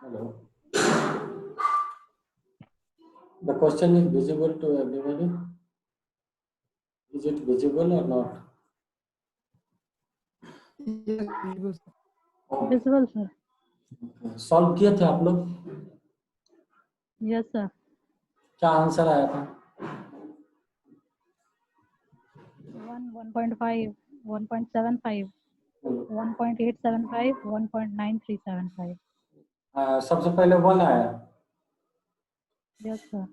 Hello. The question is visible to everybody. Is it visible or not? Visible, sir. Solve किए थे आप लोग? Yes, sir. क्या answer आया था? 1, 1.5, 1.75, 1.875, 1.9375. सबसे पहले 1 आया, Yes, sir.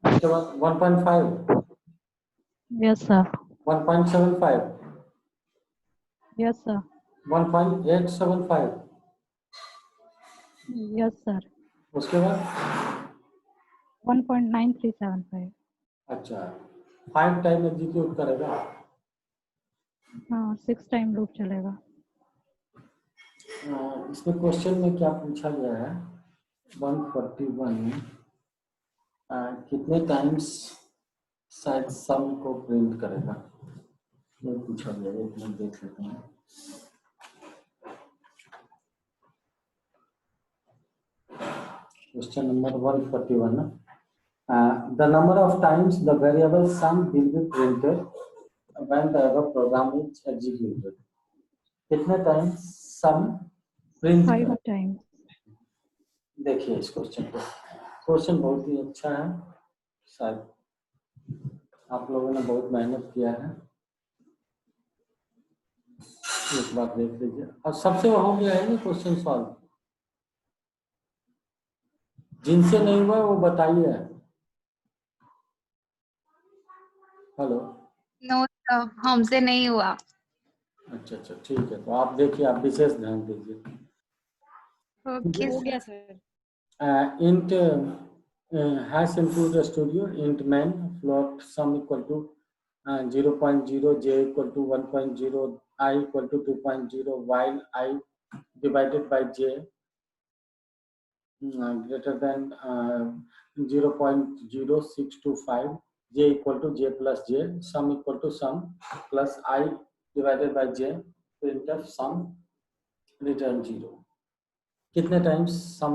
उसके बाद 1.5, Yes, sir. 1.75, Yes, sir. 1.875, Yes, sir. उसके बाद 1.9375. अच्छा 5 टाइम एग्जीक्यूट करेगा। हाँ, 6 टाइम लूप चलेगा। इसमें क्वेश्चन में क्या पूछा गया है? 141 में कितने टाइम्स शायद सम को प्रिंट करेगा, ये पूछा गया है। एक मिनट देख लेते हैं। Question number 141. The number of times the variable sum will be printed when the above program is executed. कितने टाइम्स सम प्रिंट 5 करें? times. देखिए इस क्वेश्चन को, क्वेश्चन बहुत ही अच्छा है, शायद आप लोगों ने बहुत मेहनत किया है। एक बार देख लीजिए। अब सबसे हो गया है ना क्वेश्चन सॉल्व? जिनसे नहीं हुआ वो बताइए। हेलो। नो सर, हमसे नहीं हुआ। अच्छा अच्छा ठीक है, तो आप देखिए, आप विशेष ध्यान दीजिए। ओके हो गया sir. int hash include studio int main float sum equal to 0.0, j equal to 1.0, I equal to 2.0, while I divided by j greater than 0.0625, j equal to j plus j, sum equal to sum plus I divided by j, printf sum return 0। कितने times सम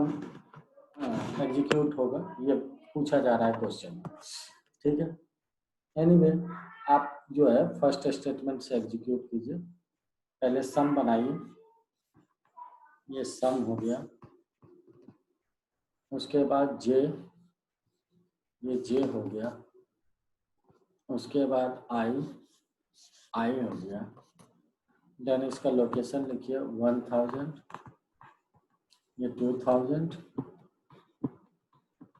execute होगा ये पूछा जा रहा है question, ठीक है। Anyway आप जो है फर्स्ट स्टेटमेंट से एग्जीक्यूट कीजिए। पहले सम बनाइए, ये सम हो गया। उसके बाद जे, ये जे हो गया। उसके बाद आई हो गया। देन इसका लोकेशन लिखिए 1000, ये 2000,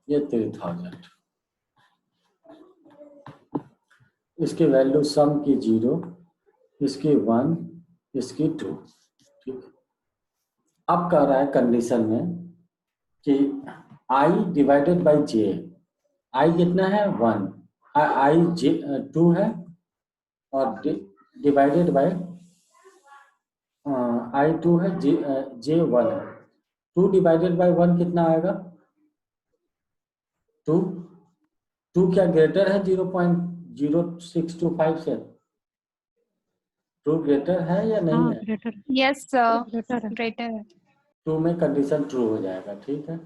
ये 3000। इसकी वैल्यू सम की 0, इसकी 1, इसकी 2, ठीक। अब कह रहा है कंडीशन में कि i divided by J, i कितना है 1, i जे 2 है, और डिवाइडेड बाय i 2 है, जे 1 है। 2 डिवाइडेड बाय 1 कितना आएगा? 2 क्या ग्रेटर है 0.0625 से? 2 ग्रेटर है या नहीं हाँ, है? ग्रेटर। यस सर, ग्रेटर है। ग्रेटर है। 2 में कंडीशन ट्रू हो जाएगा, ठीक है।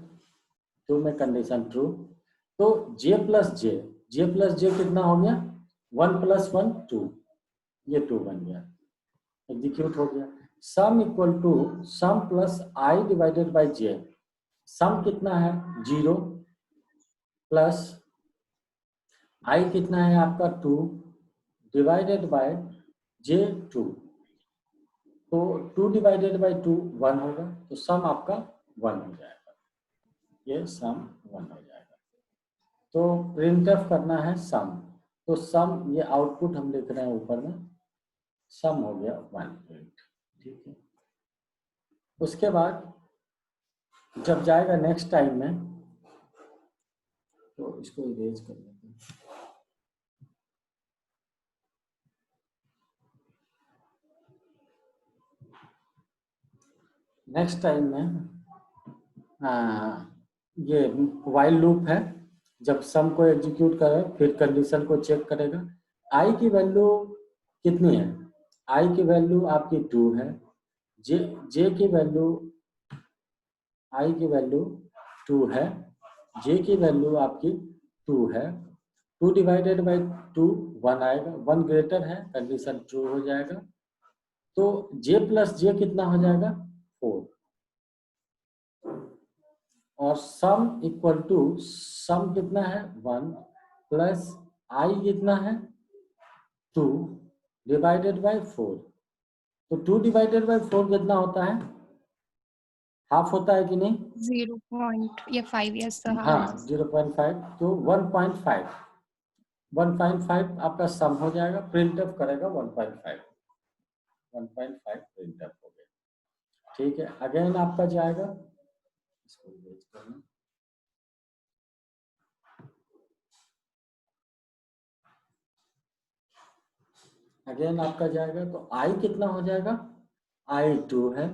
2 में कंडीशन ट्रू, तो j प्लस जे कितना हो गया? 1 प्लस 1 2, ये 2 बन गया, एग्जीक्यूट हो गया। Sum equal to sum plus i divided by j, sum कितना है 0 प्लस आई कितना है आपका 2 डिवाइडेड बाय जे 2, तो 2 डिवाइडेड बाय 2 1 होगा, तो सम आपका 1 हो जाएगा, ये सम 1 हो जाएगा। तो प्रिंटफ करना है सम, तो सम ये आउटपुट हम लिख रहे हैं ऊपर में, सम हो गया 1 प्रिंट, ठीक है। उसके बाद जब जाएगा नेक्स्ट टाइम में, तो इसको इरेज कर लेते हैं। नेक्स्ट टाइम में ये व्हाइल लूप है, जब सम को एग्जीक्यूट करे फिर कंडीशन को चेक करेगा। आई की वैल्यू कितनी है? आई की वैल्यू आपकी 2 है, जे की वैल्यू आई की वैल्यू 2 है, जे की वैल्यू आपकी 2 है, 2 डिवाइडेड बाई 2 1 आएगा, 1 ग्रेटर है, कंडीशन ट्रू हो जाएगा। तो जे प्लस जे कितना हो जाएगा 4, और सम इक्वल टू सम कितना है 1 प्लस आई कितना है 2 डिवाइडेड बाई 4। तो 2 डिवाइडेड बाई 4 कितना होता है, हाफ होता है कि नहीं? 0.5 yes sir हाँ हाँ 0.5, तो 1.5 आपका सम हो जाएगा, प्रिंट अप करेगा 1.5 प्रिंट अप हो गया। ठीक है, अगेन आपका जाएगा, इसको इरेज करना, अगेन आपका जाएगा, तो आई कितना हो जाएगा, आई 2 है,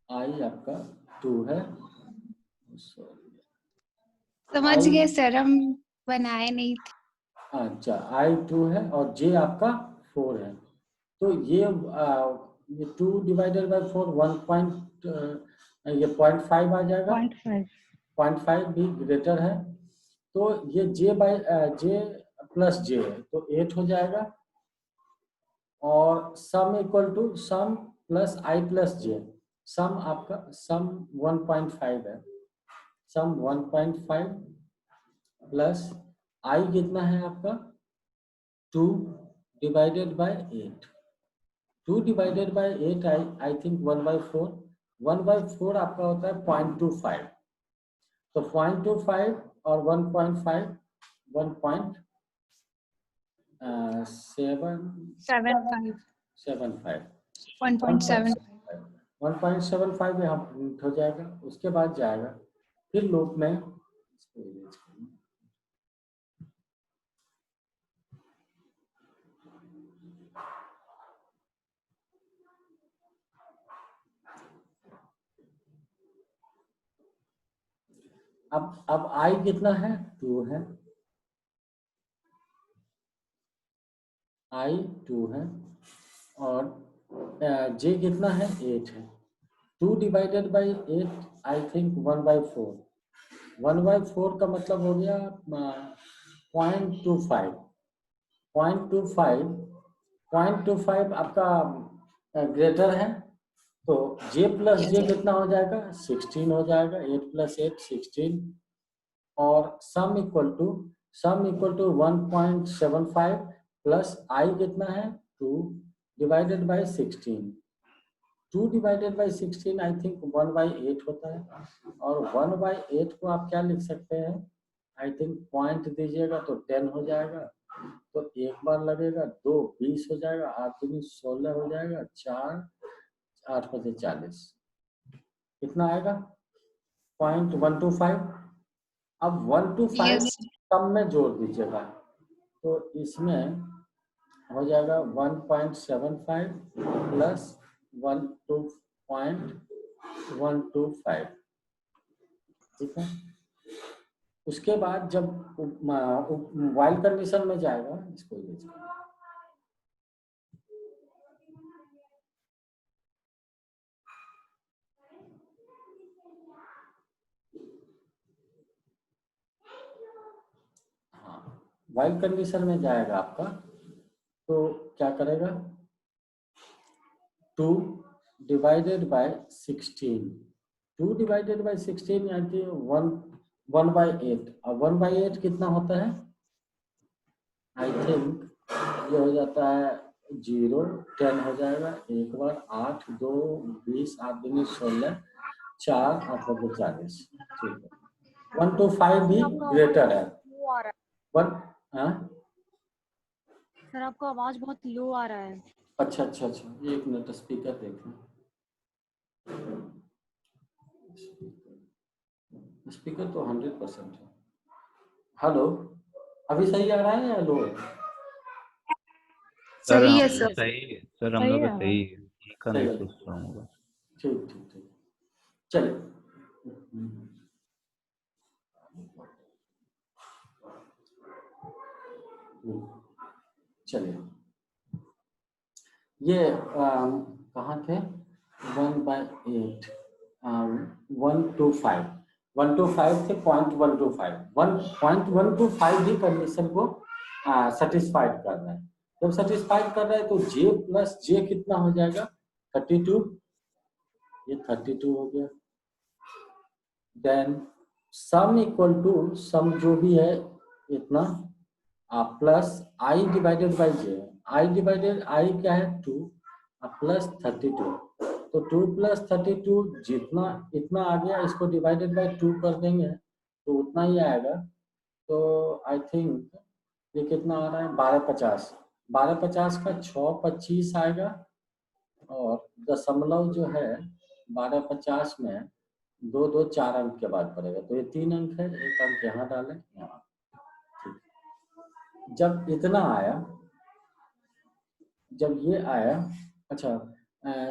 आई आपका 2 है, समझ I- गए सर, हम बनाए नहीं थे। अच्छा आई 2 है और जे आपका 4 है। तो ये 2 डिवाइडेड बाई 4 ये 0.5 आ जाएगा, 0.5 0.5 भी ग्रेटर है, तो ये जे प्लस जे है, तो 8 हो जाएगा, और sum equal to sum plus i plus j, sum आपका सम 1.5 है, सम 1.5 प्लस आई कितना है आपका 2 divided by 8, 2 divided by 8 I think 1/4, 1/4 आपका होता है 0.25, तो 0.25 और 1.5 1.75 1.75 1.75 यहाँ प्रिंट हो जाएगा। उसके बाद जाएगा फिर लूप में, इसको erase करना। अब आई कितना है 2 है, आई 2 है, और जे कितना है 8 है, 2 डिवाइडेड बाई 8 आई थिंक 1/4, 1/4 का मतलब हो गया 0.25, 0.25 आपका ग्रेटर है, तो जे प्लस जे कितना हो जाएगा 16 हो जाएगा, 8 प्लस 8 16, और सम इक्वल टू 1.75 प्लस आई कितना है 2 divided by 16, 2 divided by 16 I think 1/8 होता है, और 1/8 को आप क्या लिख सकते हैं, आई थिंक पॉइंट दीजिएगा तो 10 हो जाएगा, तो एक बार लगेगा, 2 20 हो जाएगा, 8 दूनी 16 हो जाएगा, 4 8 बजे 40, कितना आएगा 0.125। अब 125 यस सम में जोड़ दीजिएगा, तो इसमें हो जाएगा 1.75 प्लस 1.125, ठीक है। उसके बाद जब वाइल कंडीशन में जाएगा, इसको यूज करना, हाँ वाइल कंडीशन में जाएगा आपका, तो क्या करेगा 2 डिवाइडेड बाय 16, 2 डिवाइडेड बाय 16 यानी 1/8, और 1/8 कितना होता है, आई थिंक ये हो जाता है 0 10 हो जाएगा, एक बार 8 2 20 8 दूनी 16 4 8 बजे 40, ठीक है। 125 भी ग्रेटर है, लो आ रहा वन हाँ है सर, आपका आवाज बहुत लो आ रहा है। अच्छा, एक मिनट स्पीकर देखना, स्पीकर तो 100% है। हेलो, अभी सही आ रहा है या लो है? सही है सर। सही है सर, हम सही लोग का है। सही है, उनका सही नहीं है। पूछ रहा हूँ बस। ठीक चलिए, चलिए ये कहाँ थे 1/8, 125 125 से 0.125 1.125 भी कंडीशन को सेटिस्फाइड कर रहा है। जब सेटिस्फाइड कर रहा है तो j प्लस जे कितना हो जाएगा 32, ये 32 हो गया। देन सम इक्वल टू सम जो भी है इतना plus i divided by J, I divided I क्या है 2 प्लस 32, तो 2 प्लस 32 जितना इतना आ गया इसको डिवाइडेड बाई 2 कर देंगे तो उतना ही आएगा। तो आई थिंक ये कितना आ रहा है 1250, 1250 का 625 आएगा और दशमलव जो है 1250 में 2 2 4 अंक के बाद पड़ेगा, तो ये 3 अंक है, एक अंक यहाँ डालें यहाँ। ठीक, जब इतना आया, जब ये आया, अच्छा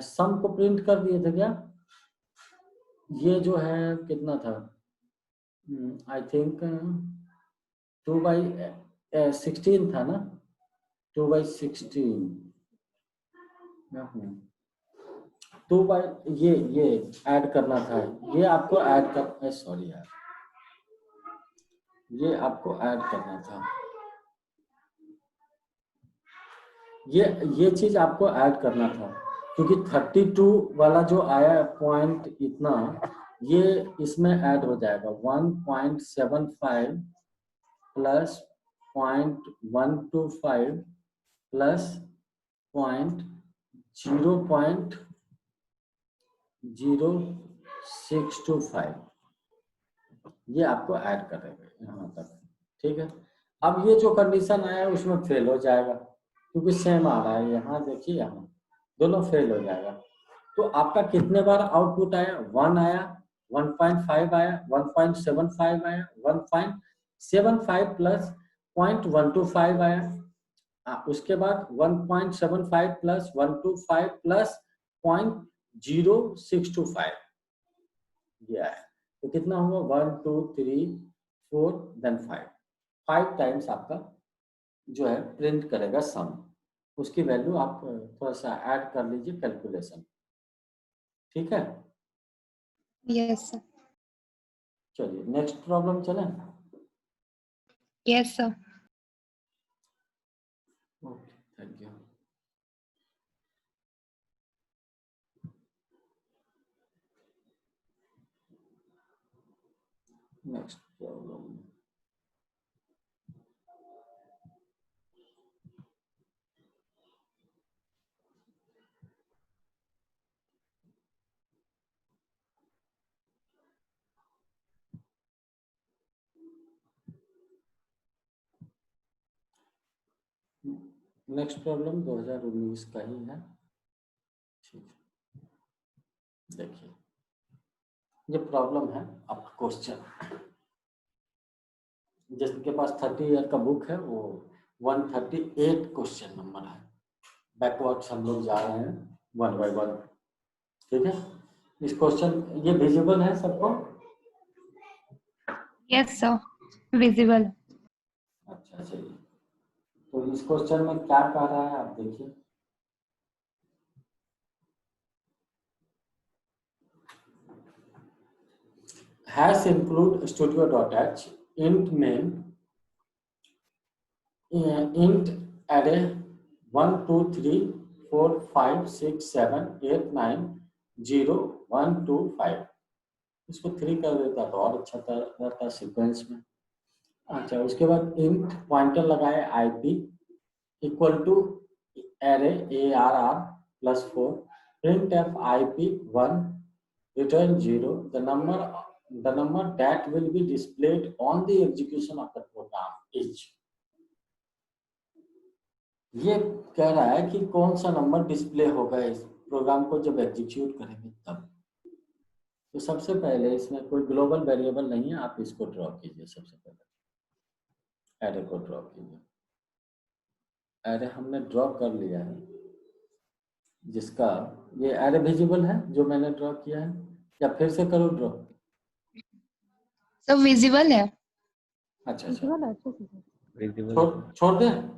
सम को प्रिंट कर दिए थे क्या? ये जो है कितना था आई थिंक 2/16 था ना, 2/16 ये ऐड करना था, ये आपको ऐड कर, सॉरी यार, ये आपको ऐड करना था, ये चीज आपको ऐड करना था क्योंकि 32 वाला जो आया पॉइंट इतना, ये इसमें ऐड हो जाएगा 1.75 प्लस 0.125 प्लस 0.0625, ये आपको ऐड करेगा यहाँ तक। ठीक है, अब ये जो कंडीशन आया उसमें फेल हो जाएगा क्योंकि सेम आ रहा है, यहाँ देखिए यहाँ दोनों फेल हो जाएगा। तो आपका कितने बार आउटपुट आया? 1 आया, 1.5 आया, 1.75 आया, 1.75 प्लस 0.125 आया, उसके बाद 1.75 प्लस 125 प्लस 0.0625 ये आया। तो कितना हुआ 1 2 3 4 देन 5 टाइम्स आपका जो है प्रिंट करेगा सम। उसकी वैल्यू आप थोड़ा सा ऐड कर लीजिए कैलकुलेशन। ठीक है, Yes, sir. चलिए नेक्स्ट प्रॉब्लम चलें। Yes, sir. Okay, thank you. Next problem, next problem 2019 का ही है। ठीक है, देखिए ये प्रॉब्लम है आपका क्वेश्चन, जिसके पास 30 ईयर का बुक है वो 138 क्वेश्चन नंबर है। बैकवर्ड्स हम लोग जा रहे हैं 1 बाय 1। ठीक है, इस क्वेश्चन ये विजिबल है सबको? Yes, sir. Visible. अच्छा चलिए, तो इस क्वेश्चन में क्या कह रहा है आप देखिए। Hash include studio.h int name int array 1 2 3 4 5 6 7 8 9 0 1 2 5। इसको 3 कर देता तो और अच्छा रहता सीक्वेंस में। अच्छा, उसके बाद इंट पॉइंटर लगाए IP equal to array ARR plus 4 printf IP 1 return 0 the number that will be displayed on the execution of the program is। ये कह रहा है कि कौन सा नंबर डिस्प्ले होगा इस प्रोग्राम को जब एग्जीक्यूट करेंगे तब। तो सबसे पहले इसमें कोई ग्लोबल वेरिएबल नहीं है, आप इसको ड्रॉ कीजिए। सबसे पहले एरे को ड्रॉ कीजिए। एरे हमने ड्रॉ कर लिया है, जिसका ये एरे विजिबल है जो मैंने ड्रॉ किया है, या फिर से करो ड्रॉ? So visible है। अच्छा विजुअल अच्छे से विजिबल छोड़ दें?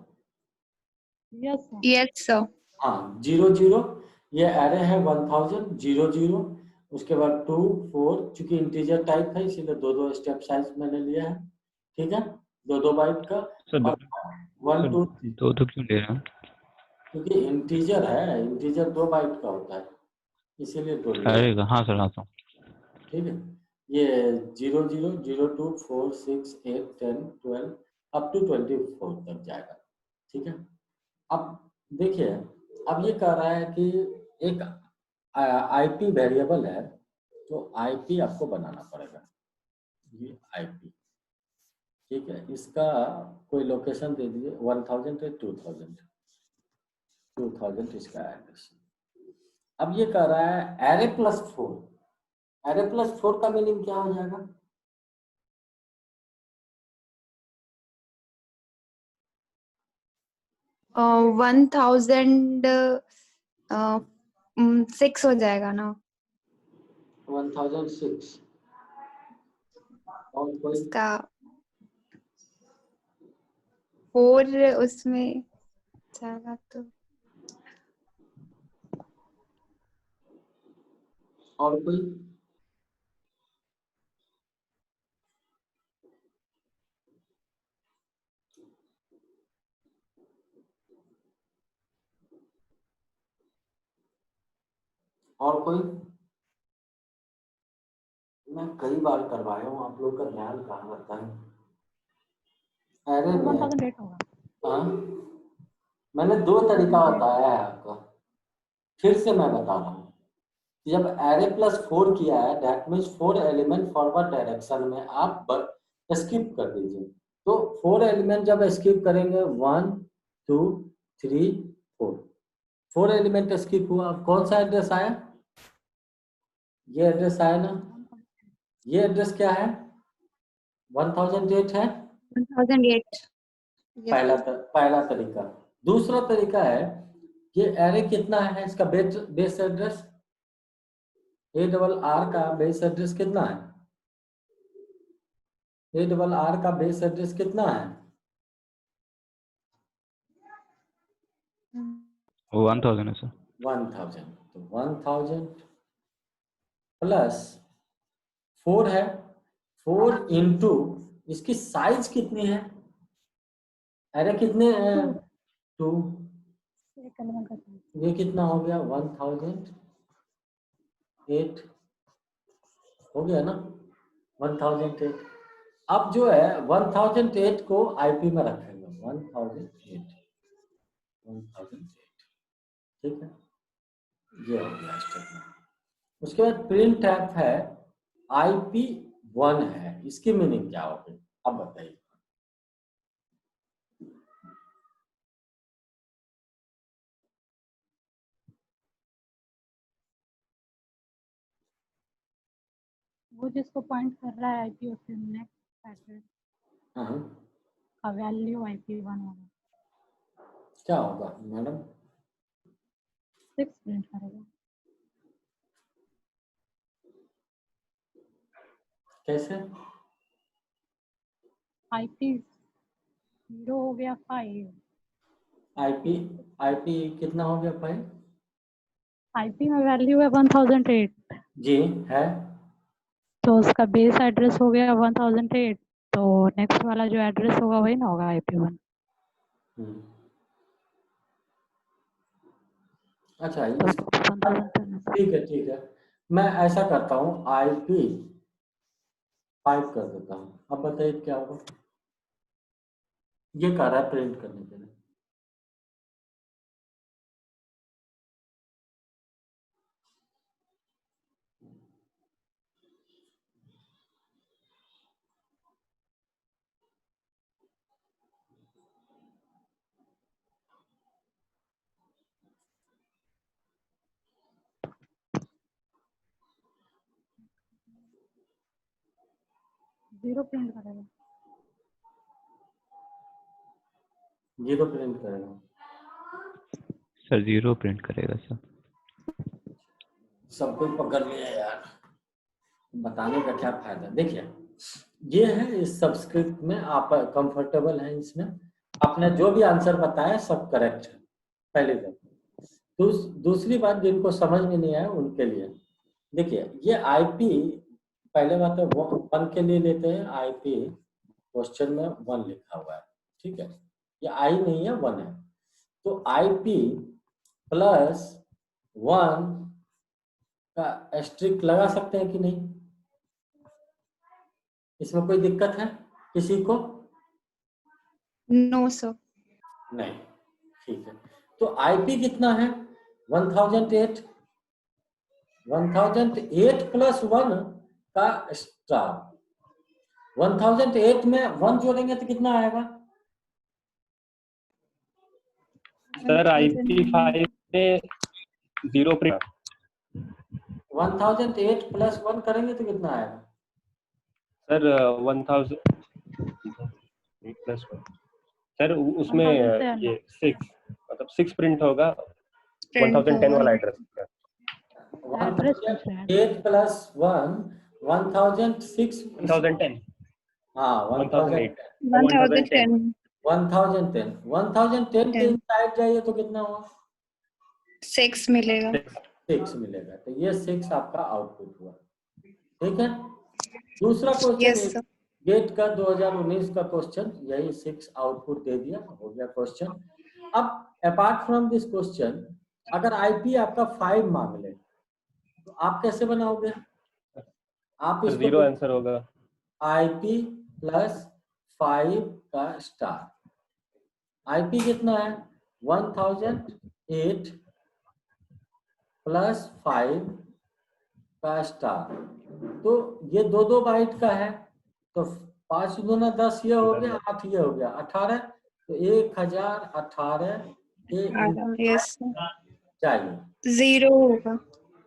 Yes sir. Yes, sir. हाँ 0 0 ये एरे है 1000 0 0 उसके बाद 2 4, चूंकि इंटीजर टाइप है इसीलिए दो दो स्टेप साइज मैंने लिया है, ठीक है, दो दो बाइट का। सर दो और 1 2 दो दो क्यों ले रहे हैं? क्योंकि इंटीजर है, इंटीजर 2 बाइट का होता है इसीलिए 2 लिया है, अरे हाँ सर, हाँ सर। ठीक है। ये 0 0 0 2 4 6 8 10 12 अप टू 24 तक जाएगा, ठीक है। अब देखिए, अब ये कह रहा है कि एक आईपी वेरिएबल है, तो आईपी आपको बनाना पड़ेगा, ये आईपी, ठीक है। इसका कोई लोकेशन दे दीजिए, 1000 है, 2000 इसका एड्रेस। अब ये कह रहा है एरे प्लस 4, एरे प्लस 4 का मीनिंग क्या हो जाएगा? uh, 1006 हो जाएगा ना? 1006 और कोई? इसका 4 उसमें जाएगा तो और कोई? और कोई? मैं कई बार करवाया हूँ, आप लोग का ध्यान कहाँ रहता है? अरे में 1008 होगा। हाँ, मैंने 2 तरीका बताया है आपको, फिर से मैं बता रहा हूँ। जब एरे प्लस 4 किया है, that means 4 element forward direction में आप स्किप कर दीजिए। तो 4 एलिमेंट जब स्किप करेंगे, 1 2 3 4, 4 एलिमेंट स्किप हुआ, अब कौन सा एड्रेस आया? ये एड्रेस आया ना, ये एड्रेस क्या है? 1008 है 1008। पहला तरीका। दूसरा तरीका है, ये एरे कितना है, इसका बेस एड्रेस ARR का बेस एड्रेस कितना है? ARR का बेस एड्रेस कितना है? 1000 है सर। 1000, तो 1000 प्लस 4 है, 4 इंटू इसकी साइज कितनी है? अरे कितने 2, एक एलिमेंट का size। ये कितना हो गया? 1008 हो गया ना, 1008। अब जो है 1008 को आईपी में रखेंगे, 1008, ठीक है, ये हो गया स्टेटमेंट। उसके बाद प्रिंट एफ है, IP1 है, इसकी मीनिंग क्या होगी अब बताइए? वो जिसको पॉइंट कर रहा है आईपी उसके नेक्स्ट एड्रेस हाँ, का वैल्यू IP1 होगा, क्या होगा मैडम? 6 प्रिंट करेगा। कैसे? IP 0 हो गया 5, आईपी कितना हो गया भाई? IP में वैल्यू है 1008, जी है, तो उसका बेस एड्रेस हो गया 1008, तो नेक्स्ट वाला जो एड्रेस होगा वही ना होगा IP1। अच्छा तो इस 1010 ठीक है, मैं ऐसा करता हूँ, IP5 कर देता हूँ। अब बताइए क्या होगा? ये कह रहा है प्रिंट करने के लिए, जीरो प्रिंट करेगा। 0 प्रिंट करेगा। सर 0 प्रिंट करेगा सर। सब कोई पकड़ लिया यार, बताने का क्या फायदा? देखिए, ये है इस सबस्क्रिप्ट में, आप कंफर्टेबल हैं इसमें, आपने जो भी आंसर बताया सब करेक्ट है, पहली बात। दूसरी बात, जिनको समझ में नहीं आया उनके लिए, देखिए ये आईपी पहले बात है 1 के लिए लेते हैं, आईपी क्वेश्चन में 1 लिखा हुआ है, ठीक है, ये आई नहीं है 1 है, तो आईपी प्लस 1 का एस्ट्रिक लगा सकते हैं कि नहीं, इसमें कोई दिक्कत है किसी को? No sir. नहीं, ठीक है। तो आईपी कितना है 1008, 1008 प्लस 1 का स्टार, 1008 में 1 जोड़ेंगे तो कितना आएगा? सर IP 5 में 0 प्रिंट 1008 प्लस 1 करेंगे तो कितना आएगा? सर 1000 प्लस 1 सर उसमें 1010 ये 6 मतलब 6 प्रिंट होगा Print 1010 वाला होगा। एड्रेस। एड्रेस पूछ रहे हैं 8 प्लस 1 1006 1010 हाँ 1008 1010 1010 के इनसाइड जाइए तो कितना हुआ? 6 मिलेगा। 6 मिलेगा, तो ये 6 आपका आउटपुट हुआ, ठीक है। दूसरा यस क्वेश्चन सर। गेट का 2019 का क्वेश्चन, यही 6 आउटपुट दे दिया, हो गया क्वेश्चन। अब अपार्ट फ्रॉम दिस क्वेश्चन अगर आईपी आपका 5 मांग ले तो आप कैसे बनाओगे? आप तो 0 आंसर होगा। आईपी प्लस 5 का स्टार, आईपी कितना है 1008 प्लस 5 का स्टार, तो ये 2 बाइट का है, तो 5 दूना 10 ये हो गया, 8 ये हो गया 18, तो 1018 ये यस सर। चाहिए 0 होगा।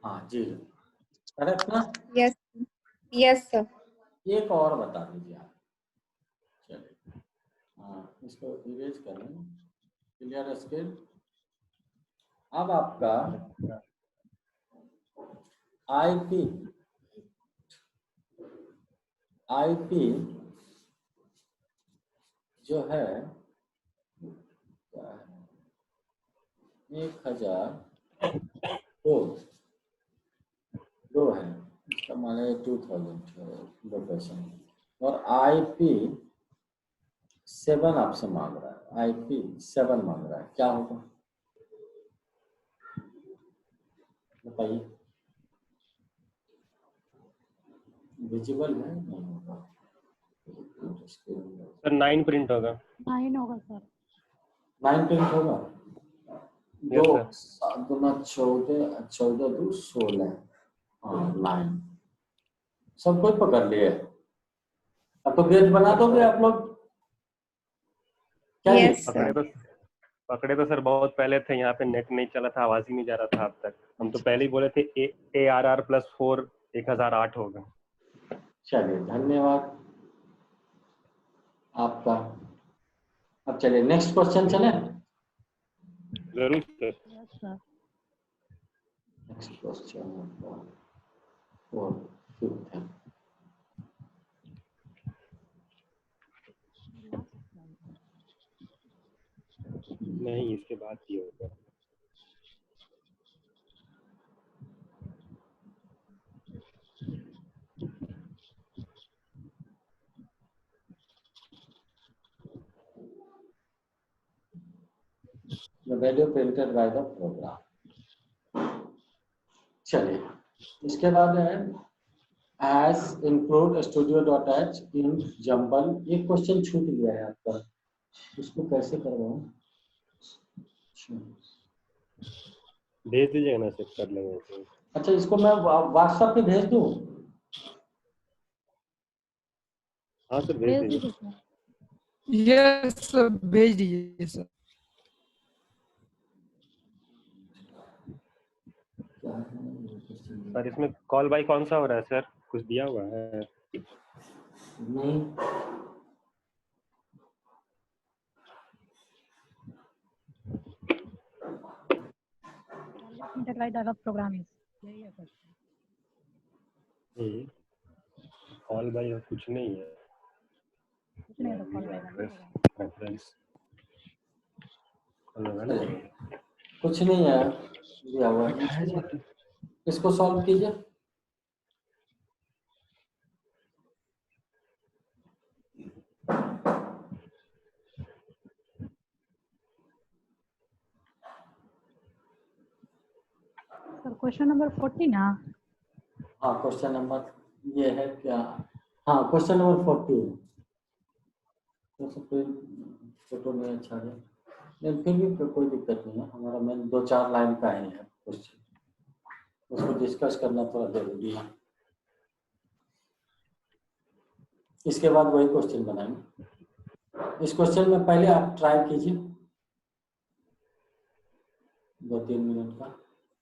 हाँ जी, करेक्ट ना? Yes yes sir. एक और बता दीजिए आप, चलिए हाँ इसको इरेज करें, क्लियर स्केल। अब आपका आईपी जो है 1002 है, इसका माने 2000 लोकेशन, और आईपी 7 आपसे मांग रहा है, आईपी 7 मांग रहा है, क्या होगा बताइए? विजिबल है नहीं होगा? सर 9 प्रिंट होगा। 9 होगा सर। 9 प्रिंट होगा। Yes, 2 sir. 7 दूना 14, 14 2 16, हाँ 9 सब कोई पकड़ लिए। अब तो गेट बना दोगे आप लोग क्या? Yes sir. पकड़े तो सर बहुत पहले थे, यहाँ पे नेट नहीं चला था, आवाज ही नहीं जा रहा था अब तक। हम तो पहले ही बोले थे ARR प्लस 4 1008 होगा। चलिए धन्यवाद आपका। अब चलिए नेक्स्ट क्वेश्चन चले। जरूर sir. Yes sir. Next question और फिफ्थ है। नहीं, इसके बाद ही होगा। The value printed by the program। चलिए इसके बाद है as include studio.h in jumble। एक क्वेश्चन छूट गया है आपका, इसको कैसे करवाऊं? भेज दीजिएगा ना सर, कर लेंगे। अच्छा इसको मैं व्हाट्सएप पे भेज दूं? हाँ सर भेज भेज दीजिए। दीजिए सर। यस सर, भेज दीजिए सर। सर इसमें कॉल बाय कौन सा हो रहा है सर, कुछ दिया हुआ है? नहीं Interlight dialog program is यही है सर। कॉल बाय कुछ नहीं है। कुछ नहीं है तो कॉल बैक रेफरेंस कॉल लगा ना। कुछ नहीं है दिया हुआ है। इसको सॉल्व कीजिए। क्वेश्चन नंबर 40 ना? हाँ क्वेश्चन नंबर ये है क्या, हाँ क्वेश्चन नंबर 40 है। तो फिर फोटो नहीं अच्छा है, नहीं फिर भी कोई दिक्कत नहीं है, हमारा मेन 2-4 लाइन का ही है क्वेश्चन, उसको डिस्कस करना थोड़ा जरूरी है। इसके बाद वही क्वेश्चन बनाएंगे। इस क्वेश्चन में पहले आप ट्राई कीजिए 2-3 मिनट का,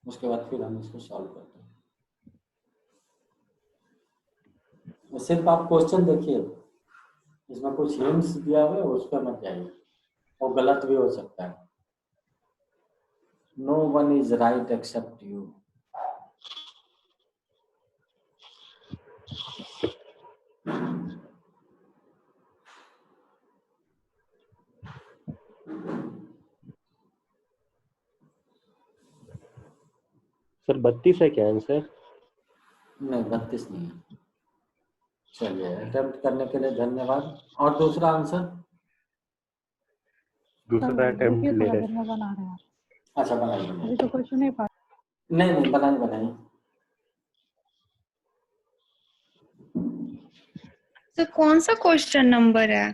उसके बाद फिर हम इसको सॉल्व करते हैं। सिर्फ आप क्वेश्चन देखिए, इसमें कुछ हिंट्स दिया हुआ है उस पर मत जाइए, वो गलत भी हो सकता है। No one is right except you. Sir 32 है क्या आंसर? नहीं 32 नहीं है। चलिए अटेम्प्ट करने के लिए धन्यवाद। और दूसरा आंसर? दूसरा अटेम्प्ट रुकिए, ले थोड़ा रहे देर में बना रहे हैं। अच्छा बनाइए। अभी तो क्वेश्चन नहीं पढ़ा। नहीं बनाइए। तो कौन सा क्वेश्चन नंबर है?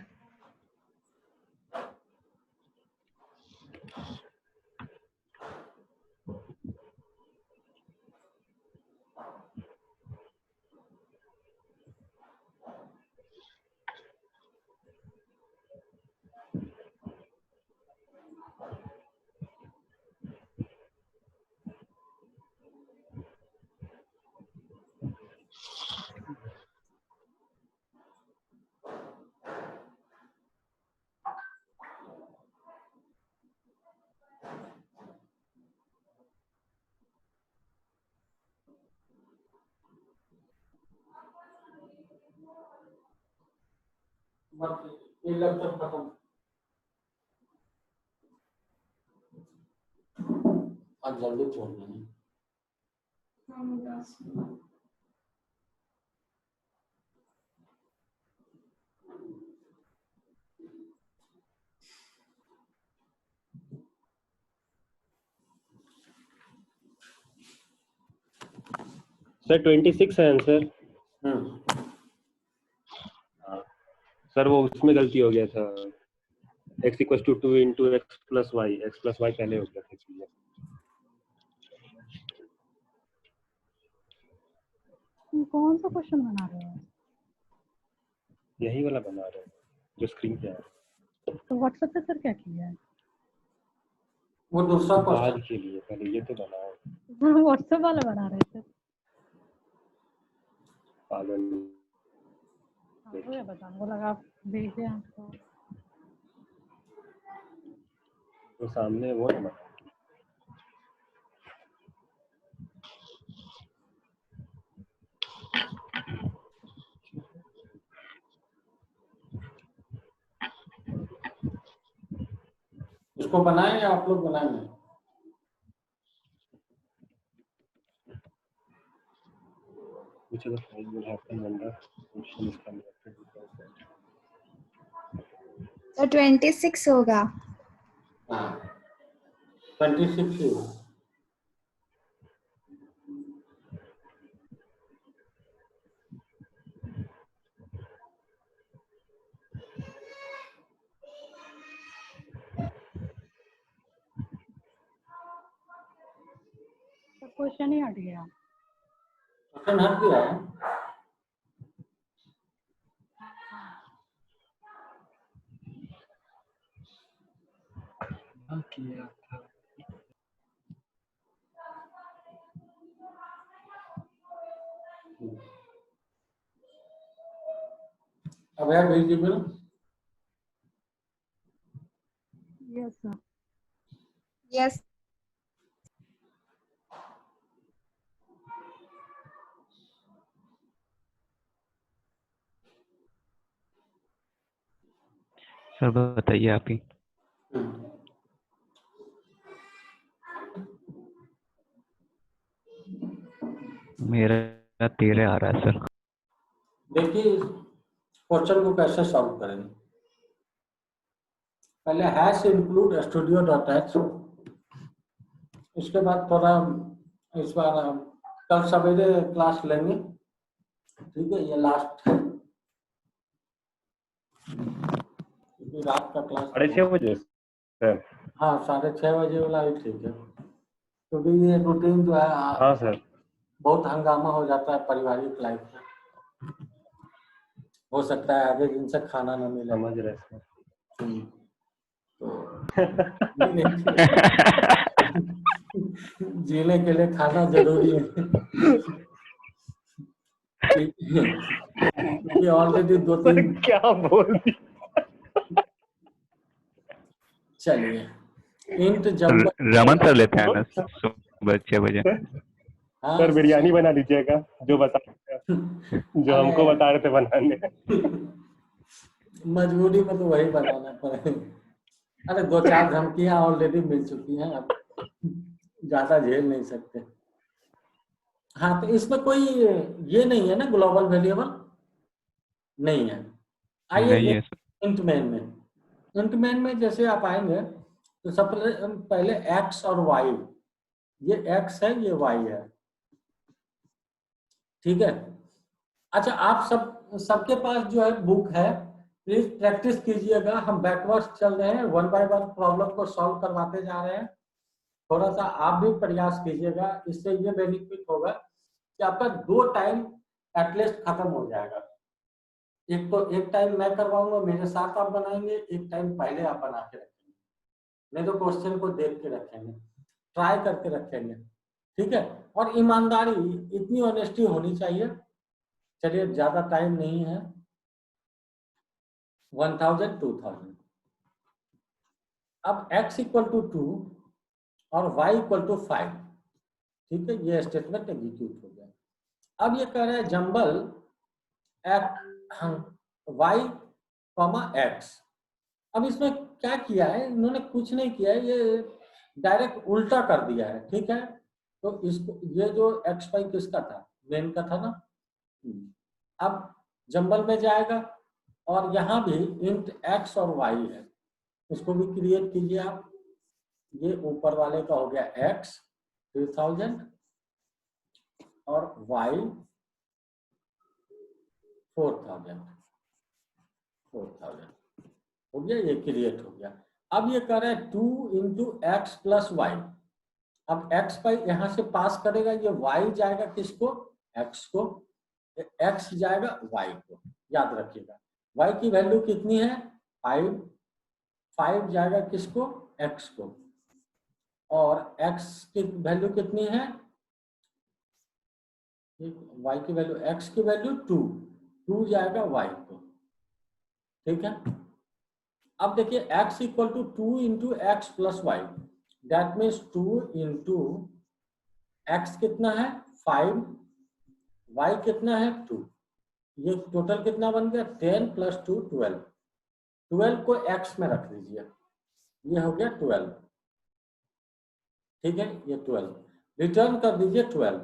ये लेक्चर खत्म, आज जल्दी छोड़ देंगे। सर 26 है आंसर। सर वो उसमें गलती हो गया था, x = 2 into x + y, x + y पहले हो गया था इसलिए। कौन सा क्वेश्चन बना रहे हो? यही वाला बना रहे हैं जो स्क्रीन पे है। तो व्हाट्सएप पे सर क्या किया है? वो दूसरा बाद क्वेश्चन के लिए पहले ये तो बनाओ। व्हाट्सएप वाला बना रहे थे। पागल आपको क्या पता, हमको लगा आप भेजे आपको। तो सामने वो ना बना। इसको बनाएं या आप लोग बनाएंगे? Which of the following will happen when the question is converted because that? तो 26 होगा। हाँ 26 ही है। क्वेश्चन ही हट गया। क्वेश्चन हट गया है। किया था। अब है visible? Yes sir. Yes. Sir बताइए आप ही। मेरा 13 आ रहा है सर। देखिए क्वेश्चन को कैसे सॉल्व करेंगे। पहले #include studio.h, इसके बाद थोड़ा इस बार हम कल सवेरे क्लास लेंगे, ठीक है, ये लास्ट है क्योंकि रात का क्लास 6:30 बजे सर? हाँ 6:30 बजे वाला ही ठीक है, क्योंकि ये रूटीन जो है हाँ सर। बहुत हंगामा हो जाता है पारिवारिक लाइफ में, हो सकता है आगे दिन से खाना न मिले। समझ रहे सर। तो जीने के लिए खाना जरूरी है। क्योंकि ऑलरेडी 2-3 क्या बोल दिया? चलिए इंट जब रमन सर लेते हैं ना सुबह 6 बजे। हाँ सर बिरयानी बना दीजिएगा जो जो हमको बता रहे थे बनाने। मजबूरी में तो वही बनाना पड़ेगा। अरे 2-4 धमकियां ऑलरेडी मिल चुकी हैं, अब ज्यादा झेल नहीं सकते। हाँ तो इसमें कोई ये नहीं है ना, ग्लोबल वेरिएबल नहीं है। नहीं आइए है सर। इंट मेन में जैसे आप आएंगे तो सबसे पहले एक्स और वाई, ये एक्स है ये वाई है, ठीक है। अच्छा आप सबके पास जो है बुक है, प्लीज प्रैक्टिस कीजिएगा। हम बैकवर्ड चल रहे हैं, 1 बाय 1 प्रॉब्लम को सॉल्व करवाते जा रहे हैं। थोड़ा सा आप भी प्रयास कीजिएगा, इससे ये बेनिफिट होगा कि आपका 2 टाइम एटलीस्ट खत्म हो जाएगा। एक टाइम मैं करवाऊंगा, मेरे साथ आप बनाएंगे, एक टाइम पहले आप बना के रखेंगे, नहीं तो क्वेश्चन को देख के रखेंगे, ट्राई करके रखेंगे, ठीक है। और ईमानदारी, इतनी ऑनेस्टी होनी चाहिए। चलिए ज्यादा टाइम नहीं है, 1000 2000। अब x इक्वल टू 2 और y इक्वल टू 5, ठीक है, ये स्टेटमेंट एग्जीक्यूट हो गया। अब ये कह रहा है जंबल y, x। अब इसमें क्या किया है इन्होंने, कुछ नहीं किया है, ये डायरेक्ट उल्टा कर दिया है, ठीक है। तो इसको, ये जो x5 किसका था, मेन का था ना। अब जंबल में जाएगा और यहाँ भी इंट x और y है, इसको भी क्रिएट कीजिए आप। ये ऊपर वाले का हो गया x 3000 और y 4000 हो गया, ये क्रिएट हो गया। अब ये कर रहा है 2 इंटू एक्स प्लस वाई। अब x पर यहां से पास करेगा, ये y जाएगा किसको, x को, x जाएगा y को, याद रखिएगा। y की वैल्यू कितनी है 5 जाएगा किसको, x को, और x की वैल्यू कितनी है, y की वैल्यू, x की वैल्यू 2 जाएगा y को, ठीक है। अब देखिए x equal to 2 into x plus y, that means 2 into x कितना है 5, y कितना है 2, ये टोटल कितना बन गया 10 प्लस 2 12। 12 को x में रख दीजिए, ये हो गया 12, ठीक है, ये 12 रिटर्न कर दीजिए 12।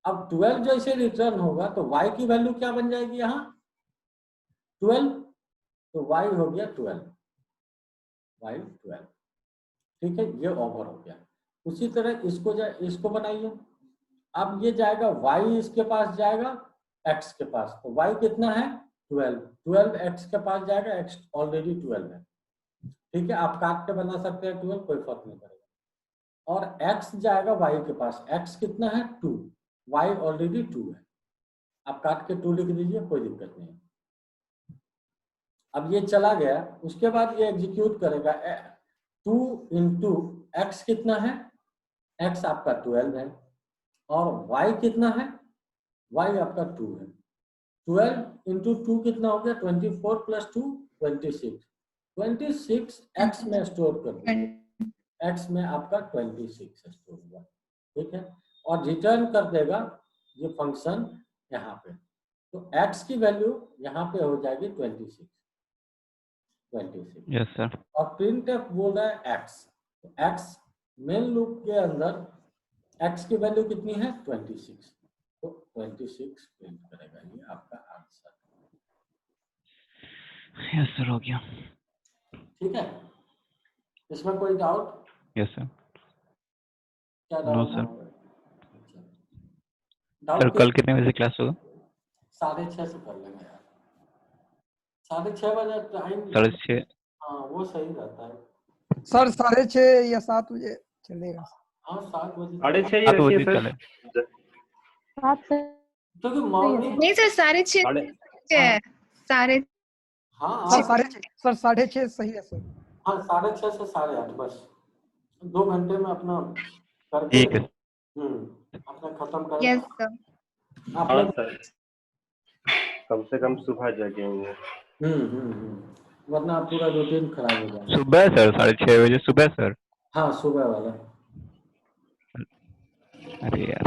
अब 12 जैसे रिटर्न होगा तो y की वैल्यू क्या बन जाएगी यहाँ 12, तो y हो गया 12, ठीक है, ये ओवर हो गया। उसी तरह इसको बनाइए। अब ये जाएगा y इसके पास जाएगा x के पास, तो y कितना है 12 x के पास जाएगा, x ऑलरेडी 12 है, ठीक है। आप काट के बना सकते हैं 12, कोई फर्क नहीं पड़ेगा। और x जाएगा y के पास, x कितना है 2, y ऑलरेडी 2 है, आप काट के 2 लिख दीजिए, कोई दिक्कत नहीं। अब ये चला गया, उसके बाद ये एग्जीक्यूट करेगा 2 इंटू एक्स कितना है, x आपका 12 है, और y कितना है, y आपका 2 है। 12 इंटू 2 कितना हो गया 24 प्लस 2 26 x में स्टोर कर दीजिए, x में आपका 26 स्टोर हुआ, ठीक है। और रिटर्न कर देगा ये फंक्शन यहाँ पे, तो x की वैल्यू यहाँ पे हो जाएगी 26। Yes sir. और प्रिंटफ बोल रहा है x, तो x मेन लूप के अंदर x की वैल्यू कितनी है 26, तो 26 प्रिंट करेगा, ये आपका आंसर। यस सर, हो गया। ठीक है, इसमें कोई डाउट? Yes sir. क्या नो डाउट सर। है? डाउट सर कल कितने बजे क्लास होगा? 6:30 से कर लेंगे यार, 6:30 बजे टाइम। 6:30? हाँ वो सही रहता है। सर 6:30 या 7 बजे चलेगा। हाँ 7 बजे 6:30 ही 7 रखिए बजे सर। चले। 7 से क्योंकि मॉर्निंग नहीं सर 6:30 साढ़े- है। साढ़े हाँ सर आप 6:30 सर 6:30 सही है सर। हाँ 6:30 से 8:30 बस 2 घंटे में अपना करके ठीक है। अपना खत्म कर। Yes sir. आप हाँ लोग सर, कम से कम सुबह जगेंगे। वरना पूरा रूटीन खराब हो जाएगा। सुबह सर 6:30 बजे सुबह सर? हाँ सुबह वाला। अरे यार।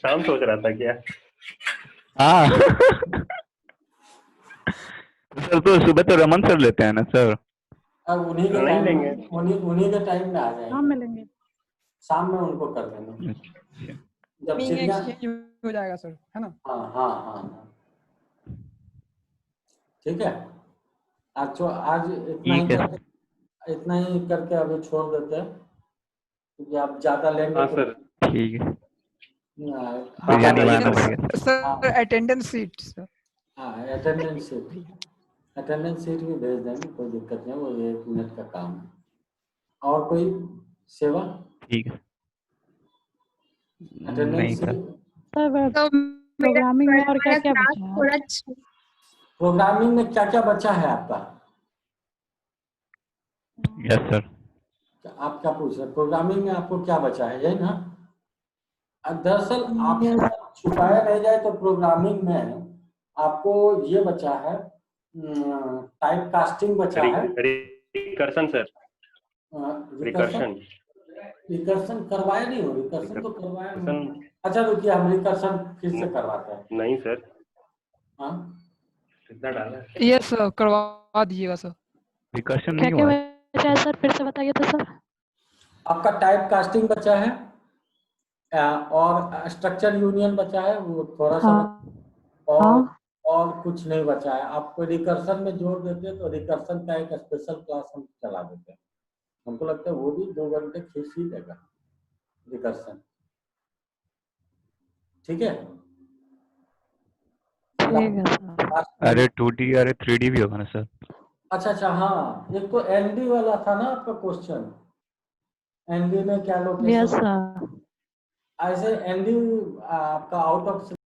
शाम सोच रहा था क्या? हाँ। सर तो सुबह तो रमन सर लेते हैं ना सर? अब उन्हीं के नहीं टाइम लेंगे। उन्हीं के टाइम में आ हाँ जाएंगे। मिलेंगे। शाम में उनको कर देंगे अच्छा। जब मीटिंग चिड़िया। एक्सचेंज हो जाएगा सर, है ना? हाँ हाँ हाँ ठीक है। आज आज इतना ही ठीक है। करके अभी छोड़ देते हैं क्योंकि आप ज्यादा लेंगे हाँ तो सर। ठीक है। आप बिरयानी ज्यादा बनाना लेंगे। पड़ेगा sir. Sir attendance seat sir. हाँ अटेंडेंस सीट भी भेज देंगे, कोई दिक्कत नहीं, वो 1 मिनट का काम है। और कोई सेवा? ठीक है। नहीं अटेंडेंस सर। सर तो प्रोग्रामिंग में और क्या मेरा क्या क्लास बचा है? थोड़ा प्रोग्रामिंग में क्या क्या बचा है आपका? Yes sir. आप क्या पूछ रहे हैं? प्रोग्रामिंग में आपको क्या बचा है, यही ना? दरअसल आपसे छुपाया नहीं जाए तो प्रोग्रामिंग में आपको ये बचा है, टाइप कास्टिंग बचा है। Recursion sir, recursion. रिकर्शन करवाए नहीं हो? रिकर्शन तो करवाया नहीं। रिकर्शन अच्छा रुकिए, हम रिकर्शन फिर से करवाते हैं। नहीं सर, हाँ कितना डाला है? यस सर करवा दीजिएगा सर। रिकर्शन क्या नहीं क्या हुआ है। बचा है सर, फिर से बताइए तो सर। आपका टाइप कास्टिंग बचा है और स्ट्रक्चर यूनियन बचा है, वो थोड़ा सा हाँ और और कुछ नहीं बचा है। आपको रिकर्शन में जोड़ देते हैं तो रिकर्शन का एक स्पेशल क्लास हम चला देते हैं। हमको लगता है वो भी 2 घंटे खींच ही देगा रिकर्शन। ठीक है। ठीक है सर। अरे 2D अरे 3D भी होगा ना सर? अच्छा हाँ, एक तो एनडी वाला था ना आपका क्वेश्चन। एनडी में क्या यस लोकेशन? सर। ऐसे एनडी आपका आउट ऑफ